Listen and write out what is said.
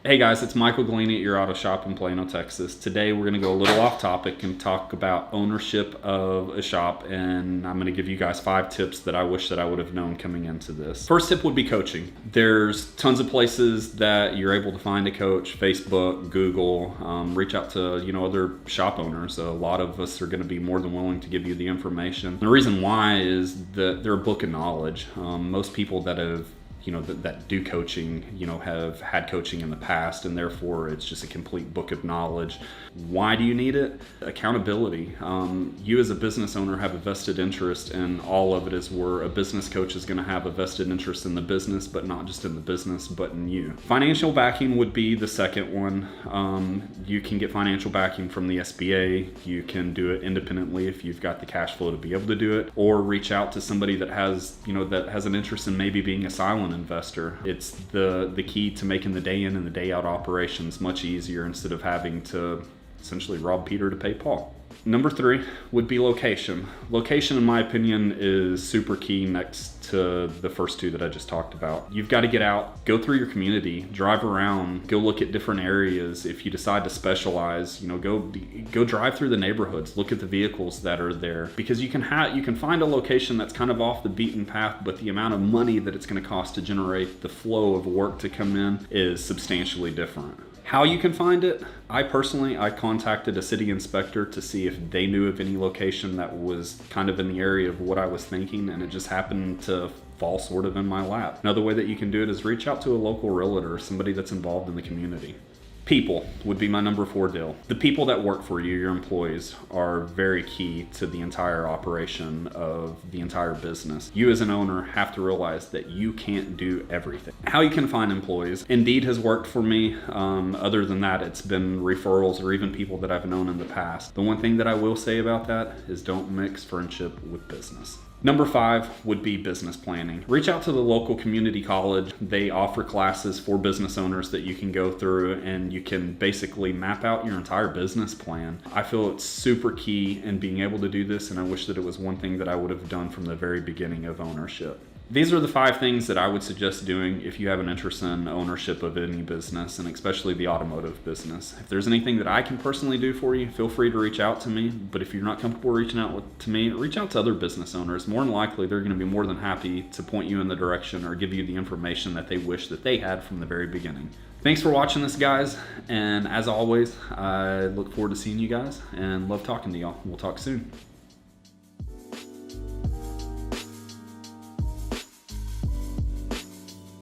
Hey guys, it's Michael Gallini at your auto shop in Plano, Texas. Today we're going to go a little off topic and talk about ownership of a shop, and I'm going to give you guys 5 tips that I wish that I would have known coming into this. First tip would be coaching. There's tons of places that you're able to find a coach: Facebook, Google. Reach out to other shop owners. A lot of us are going to be more than willing to give you the information. The reason why is that they're a book of knowledge. Most people that have that do coaching, have had coaching in the past, and therefore it's just a complete book of knowledge. Why do you need it? Accountability. You as a business owner have a vested interest in all of it, as where a business coach is going to have a vested interest in the business, but not just in the business, but in you. Financial backing would be the second one. You can get financial backing from the SBA. You can do it independently if you've got the cash flow to be able to do it, or reach out to somebody that has an interest in maybe being a silent investor. It's the key to making the day in and the day out operations much easier, instead of having to essentially rob Peter to pay Paul. Number 3 would be location. Location, in my opinion, is super key next to the first 2 that I just talked about. You've got to get out, go through your community, drive around, go look at different areas. If you decide to specialize, go drive through the neighborhoods, look at the vehicles that are there, because you can find a location that's kind of off the beaten path, but the amount of money that it's going to cost to generate the flow of work to come in is substantially different. How you can find it, I contacted a city inspector to see if they knew of any location that was kind of in the area of what I was thinking, and it just happened to fall sort of in my lap. Another way that you can do it is reach out to a local realtor, somebody that's involved in the community. People would be my number 4 deal. The people that work for you, your employees, are very key to the entire operation of the entire business. You as an owner have to realize that you can't do everything. How you can find employees. Indeed has worked for me. Other than that, it's been referrals or even people that I've known in the past. The one thing that I will say about that is don't mix friendship with business. Number 5 would be business planning. Reach out to the local community college. They offer classes for business owners that you can go through, and you can basically map out your entire business plan. I feel it's super key in being able to do this, and I wish that it was one thing that I would have done from the very beginning of ownership. These are the 5 things that I would suggest doing if you have an interest in ownership of any business, and especially the automotive business. If there's anything that I can personally do for you, feel free to reach out to me. But if you're not comfortable reaching out to me, reach out to other business owners. More than likely, they're going to be more than happy to point you in the direction or give you the information that they wish that they had from the very beginning. Thanks for watching this, guys. And as always, I look forward to seeing you guys and love talking to y'all. We'll talk soon.